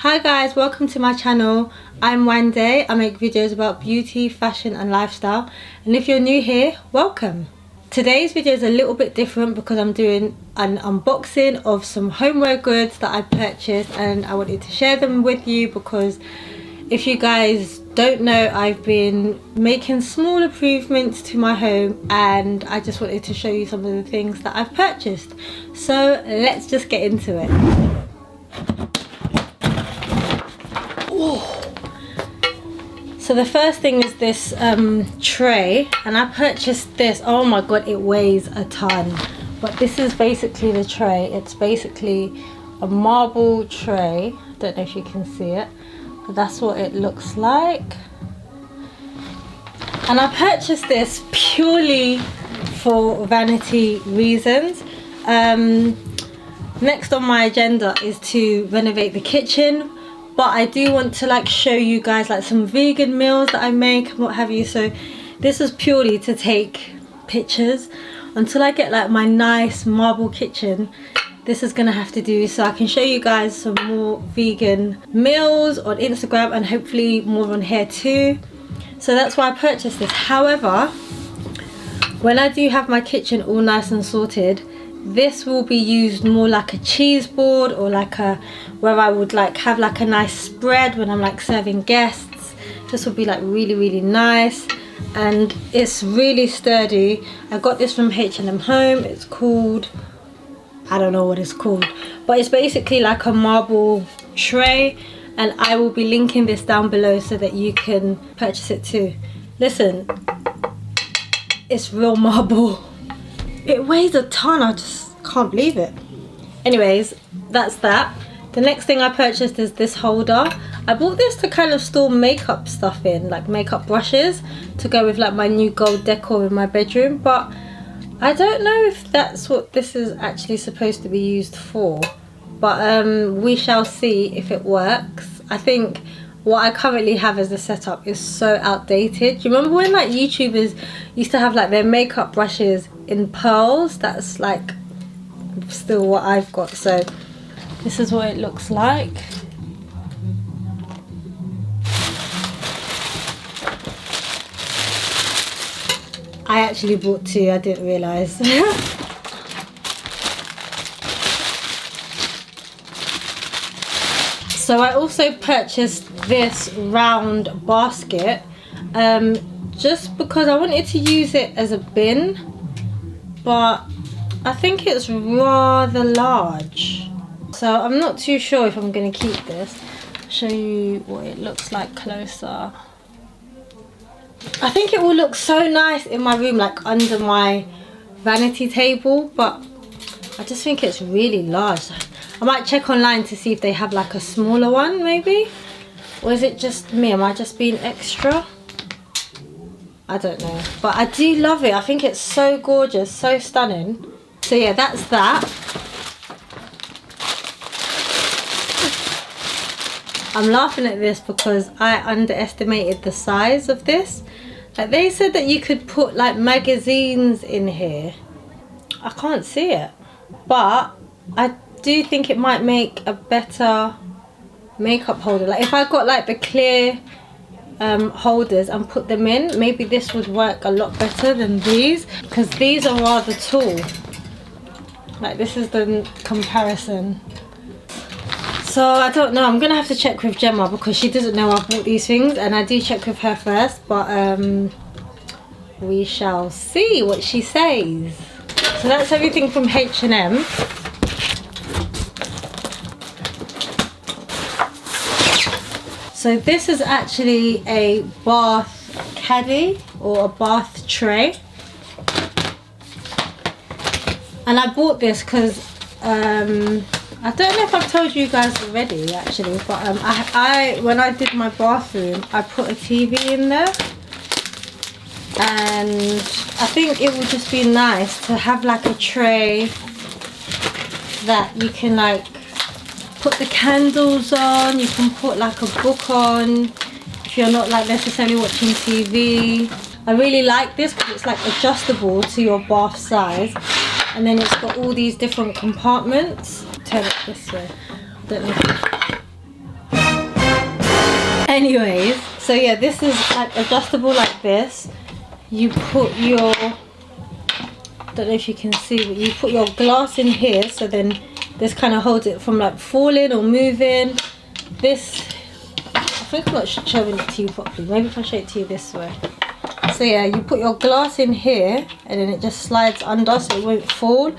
Hi guys, welcome to my channel. I'm Wande. I make videos about beauty, fashion and lifestyle, and if you're new here, welcome. Today's video is a little bit different because I'm doing an unboxing of some homeware goods that I purchased, and I wanted to share them with you because if you guys don't know, I've been making small improvements to my home and I just wanted to show you some of the things that I've purchased. So let's just get into it. So the first thing is this tray, and I purchased this. Oh my god, it weighs a ton, but this is basically the tray. It's basically a marble tray. Don't know if you can see it, but that's what it looks like. And I purchased this purely for vanity reasons. Next on my agenda is to renovate the kitchen, but I do want to like show you guys like some vegan meals that I make and what have you. So this is purely to take pictures until I get like my nice marble kitchen. This is gonna have to do so I can show you guys some more vegan meals on Instagram and hopefully more on here too. So that's why I purchased this. However, when I do have my kitchen all nice and sorted, this will be used more like a cheese board, or like a where I would like have like a nice spread when I'm like serving guests. This will be like really nice, and it's really sturdy. I got this from H&M Home. It's called, I don't know what it's called, but it's basically like a marble tray, and I will be linking this down below so that you can purchase it too. Listen, it's real marble. It weighs a ton, I just can't believe it. Anyways, that's that. The next thing I purchased is this holder. I bought this to kind of store makeup stuff in, like makeup brushes, to go with like my new gold decor in my bedroom, but I don't know if that's what this is actually supposed to be used for, but we shall see if it works. I think what I currently have as a setup is so outdated. Do you remember when like YouTubers used to have like their makeup brushes in pearls? That's like still what I've got. So this is what it looks like. I actually bought two, I didn't realise. So I also purchased this round basket just because I wanted to use it as a bin, but I think it's rather large, so I'm not too sure if I'm going to keep this. I'll show you what it looks like closer. I think it will look so nice in my room, like under my vanity table, but I just think it's really large. I might check online to see if they have like a smaller one maybe, or is it just me? Am I just being extra? I don't know, but I do love it. I think it's so gorgeous, so stunning. So yeah, that's that. I'm laughing at this because I underestimated the size of this. Like they said that you could put like magazines in here. I can't see it, but I do think it might make a better makeup holder. Like if I got like the clear holders and put them in, maybe this would work a lot better than these, because these are rather tall. Like this is the comparison. So I don't know, I'm gonna have to check with Gemma because she doesn't know I bought these things, and I do check with her first, but we shall see what she says. So that's everything from H&M. So this is actually a bath caddy or a bath tray, and I bought this because I don't know if I've told you guys already actually, but when I did my bathroom I put a TV in there, and I think it would just be nice to have like a tray that you can like put the candles on, you can put like a book on if you're not like necessarily watching TV. I really like this because it's like adjustable to your bath size, and then it's got all these different compartments. Turn it this way. I don't know if anyways, so yeah, this is like adjustable like this. You put your, don't know if you can see, but you put your glass in here, so then this kind of holds it from like falling or moving. This, I think I'm not showing it to you properly, maybe if I show it to you this way. So yeah, you put your glass in here and then it just slides under so it won't fall.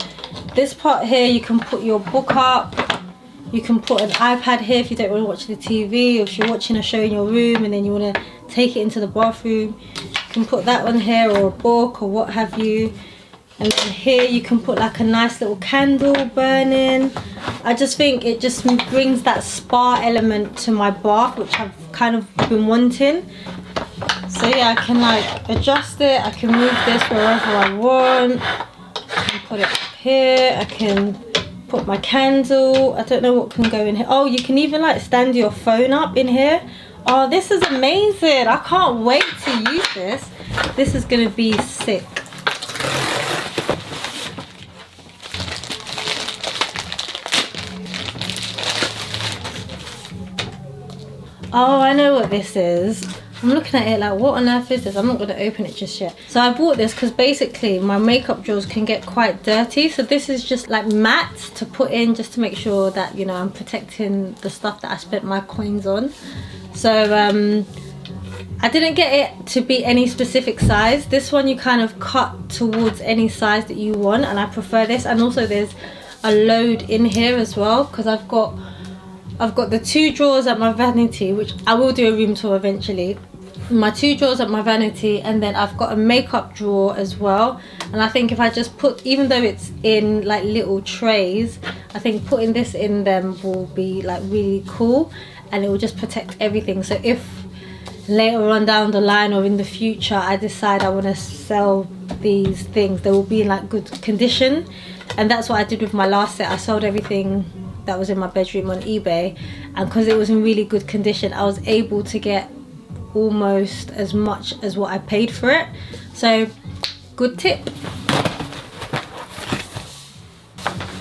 This part here, you can put your book up. You can put an iPad here if you don't want to watch the TV, or if you're watching a show in your room and then you want to take it into the bathroom. You can put that on here, or a book, or what have you. And then here you can put like a nice little candle burning. I just think it just brings that spa element to my bath, which I've kind of been wanting. So yeah, I can like adjust it. I can move this wherever I want. I can put it up here. I can put my candle. I don't know what can go in here. Oh, you can even like stand your phone up in here. Oh, this is amazing. I can't wait to use this. This is gonna be sick. Oh, I know what this is. I'm looking at it like, what on earth is this? I'm not going to open it just yet. So I bought this because basically my makeup drawers can get quite dirty. So this is just like mats to put in, just to make sure that, you know, I'm protecting the stuff that I spent my coins on. So I didn't get it to be any specific size. This one you kind of cut towards any size that you want, and I prefer this. And also there's a load in here as well, because I've got the 2 drawers at my vanity, which I will do a room tour eventually. My 2 drawers at my vanity, and then I've got a makeup drawer as well. And I think if I just put, even though it's in like little trays, I think putting this in them will be like really cool, and it will just protect everything. So if later on down the line or in the future I decide I want to sell these things, they will be in like good condition. And that's what I did with my last set. I sold everything that was in my bedroom on eBay, and because it was in really good condition, I was able to get almost as much as what I paid for it. So good tip.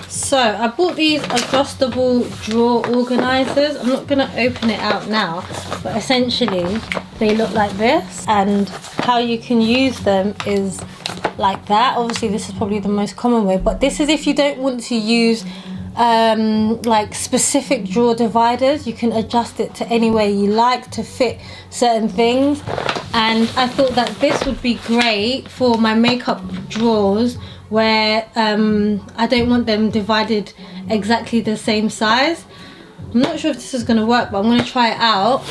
So I bought these adjustable drawer organizers. I'm not going to open it out now, but essentially they look like this, and how you can use them is like that. Obviously this is probably the most common way, but this is if you don't want to use like specific drawer dividers. You can adjust it to any way you like to fit certain things, and I thought that this would be great for my makeup drawers where I don't want them divided exactly the same size. I'm not sure if this is going to work, but I'm going to try it out.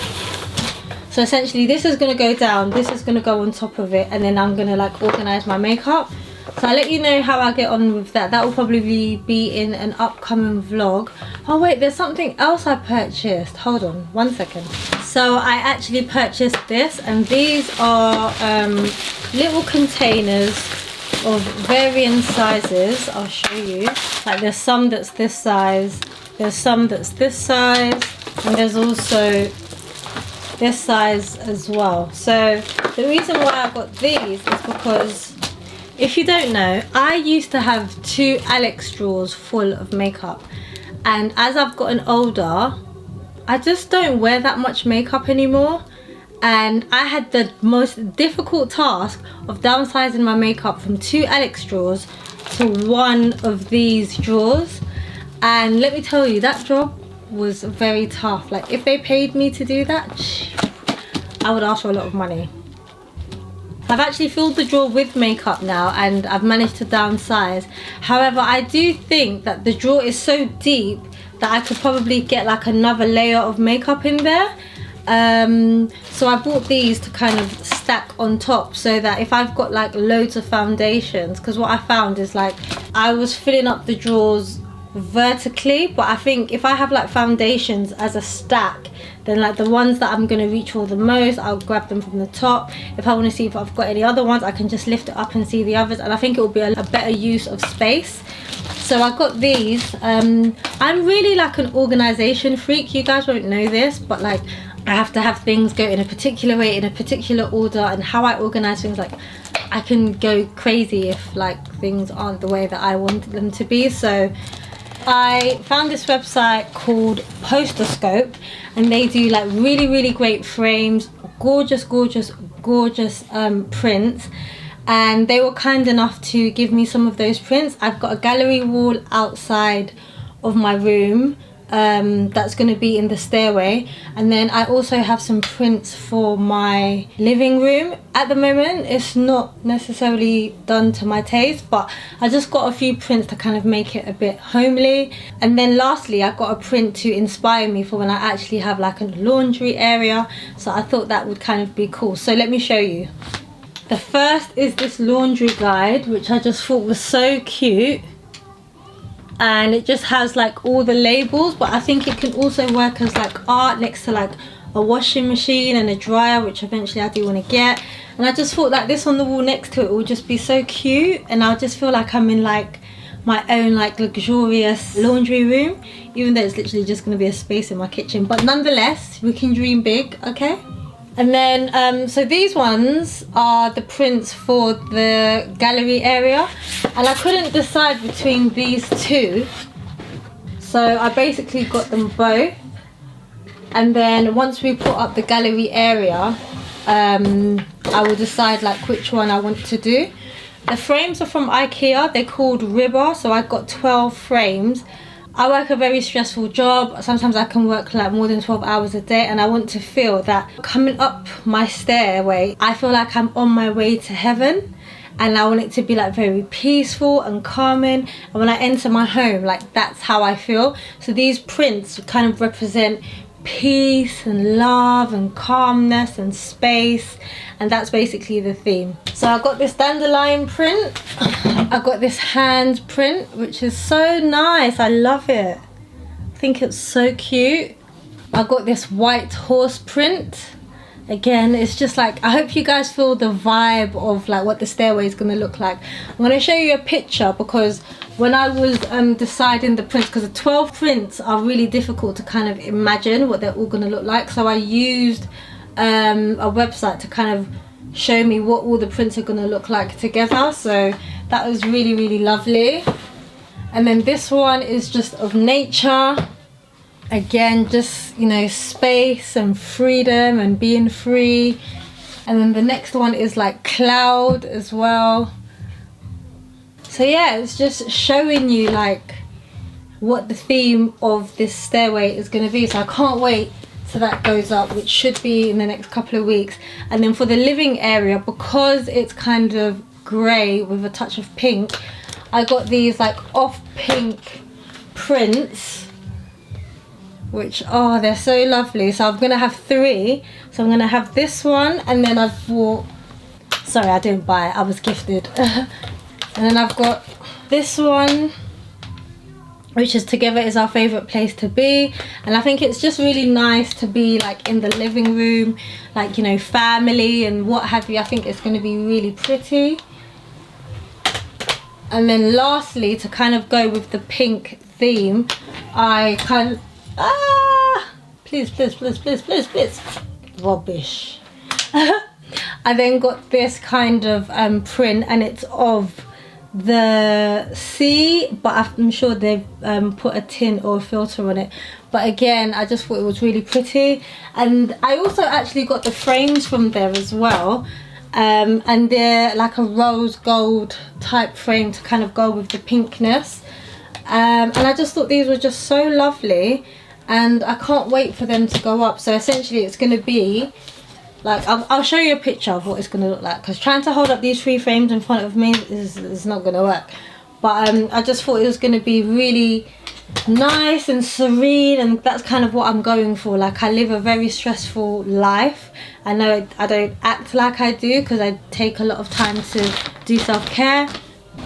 So essentially this is going to go down, this is going to go on top of it, and then I'm going to like organize my makeup. So I'll let you know how I get on with that. That will probably be in an upcoming vlog. Oh wait, there's something else I purchased. Hold on, 1 second. So I actually purchased this, and these are little containers of varying sizes. I'll show you. Like there's some that's this size, there's some that's this size, and there's also this size as well. So the reason why I got these is because, if you don't know, I used to have 2 Alex drawers full of makeup, and as I've gotten older I just don't wear that much makeup anymore, and I had the most difficult task of downsizing my makeup from 2 Alex drawers to 1 of these drawers. And let me tell you, that job was very tough. Like if they paid me to do that, I would ask for a lot of money. I've actually filled the drawer with makeup now, and I've managed to downsize. However, I do think that the drawer is so deep that I could probably get like another layer of makeup in there. So I bought these to kind of stack on top, so that if I've got like loads of foundations, because what I found is like I was filling up the drawers vertically, but I think if I have like foundations as a stack, then like the ones that I'm going to reach for the most, I'll grab them from the top. If I want to see if I've got any other ones, I can just lift it up and see the others, and I think it will be a better use of space. So I got these. I'm really like an organization freak. You guys won't know this, but like I have to have things go in a particular way, in a particular order, and how I organize things, like I can go crazy if like things aren't the way that I want them to be. So I found this website called PosterStore, and they do like really great frames, gorgeous prints, and they were kind enough to give me some of those prints. I've got a gallery wall outside of my room that's going to be in the stairway, and then I also have some prints for my living room. At the moment it's not necessarily done to my taste, but I just got a few prints to kind of make it a bit homely. And then lastly, I got a print to inspire me for when I actually have like a laundry area, so I thought that would kind of be cool. So let me show you. The first is this laundry guide, which I just thought was so cute, and it just has like all the labels, but I think it can also work as like art next to like a washing machine and a dryer, which eventually I do want to get. And I just thought that this on the wall next to it will just be so cute, and I'll just feel like I'm in like my own like luxurious laundry room, even though it's literally just going to be a space in my kitchen. But nonetheless, we can dream big, okay? And then so these ones are the prints for the gallery area, and I couldn't decide between these two, so I basically got them both. And then once we put up the gallery area, I will decide like which one I want to do. The frames are from IKEA, they're called Ribber, so I got 12 frames. I work a very stressful job. Sometimes I can work like more than 12 hours a day, and I want to feel that coming up my stairway, I feel like I'm on my way to heaven, and I want it to be like very peaceful and calming. And when I enter my home, like that's how I feel. So these prints kind of represent peace and love and calmness and space, and that's basically the theme. So I got this dandelion print, I got this hand print, which is so nice. I love it. I think it's so cute. I got this white horse print. Again, it's just like, I hope you guys feel the vibe of like what the stairway is going to look like. I'm going to show you a picture, because when I was deciding the prints, because the 12 prints are really difficult to kind of imagine what they're all going to look like, so I used a website to kind of show me what all the prints are going to look like together. So that was really lovely. And then this one is just of nature. Again, just, you know, space and freedom and being free. And then the next one is like cloud as well. So yeah, it's just showing you like what the theme of this stairway is going to be. So I can't wait till that goes up, which should be in the next couple of weeks. And then for the living area, because it's kind of grey with a touch of pink, I got these like off pink prints, which they're so lovely. So I'm gonna have 3. So I'm gonna have this one, and then I've bought, sorry, I didn't buy it, I was gifted. And then I've got this one, which is Together Is Our Favorite Place to Be. And I think it's just really nice to be like in the living room, like, you know, family and what have you. I think it's going to be really pretty. And then lastly, to kind of go with the pink theme, I kind of please rubbish. I then got this kind of print, and it's of the sea, but I'm sure they've put a tint or a filter on it. But again, I just thought it was really pretty. And I also actually got the frames from there as well, and they're like a rose gold type frame to kind of go with the pinkness. And I just thought these were just so lovely, and I can't wait for them to go up. So essentially it's going to be like, I'll show you a picture of what it's going to look like, because trying to hold up these 3 frames in front of me is not going to work. But I just thought it was going to be really nice and serene, and that's kind of what I'm going for. Like, I live a very stressful life. I know I don't act like I do, because I take a lot of time to do self-care,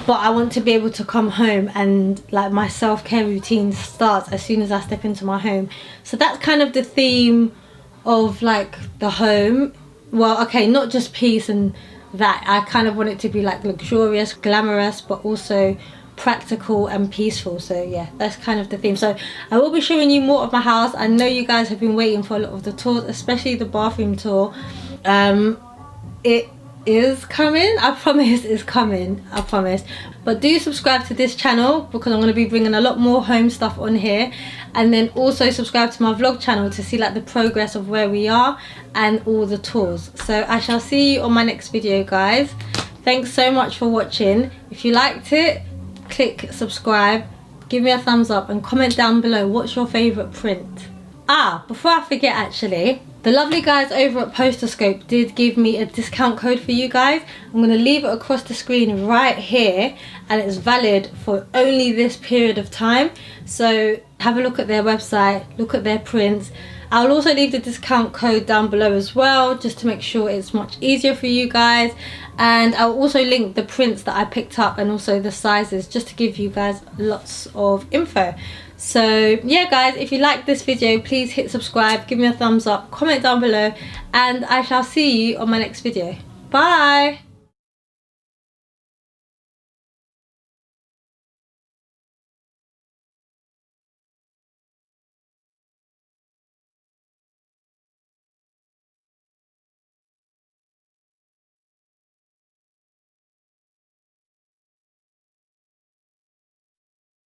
but I want to be able to come home and like my self-care routine starts as soon as I step into my home. So that's kind of the theme of like the home. Well, okay, not just peace and that. I kind of want it to be like luxurious, glamorous, but also practical and peaceful. So yeah, that's kind of the theme. So I will be showing you more of my house. I know you guys have been waiting for a lot of the tours, especially the bathroom tour. It is coming. I promise it's coming, I promise. But do subscribe to this channel because I'm going to be bringing a lot more home stuff on here, and then also subscribe to my vlog channel to see like the progress of where we are and all the tours. So I shall see you on my next video, guys. Thanks so much for watching. If you liked it, click subscribe, give me a thumbs up, and comment down below what's your favorite print. Before I forget, actually, the lovely guys over at PosterStore did give me a discount code for you guys. I'm going to leave it across the screen right here, and it's valid for only this period of time. So have a look at their website, look at their prints. I'll also leave the discount code down below as well, just to make sure it's much easier for you guys. And I'll also link the prints that I picked up and also the sizes, just to give you guys lots of info. So yeah guys, if you like this video, please hit subscribe, give me a thumbs up, comment down below, and I shall see you on my next video. Bye!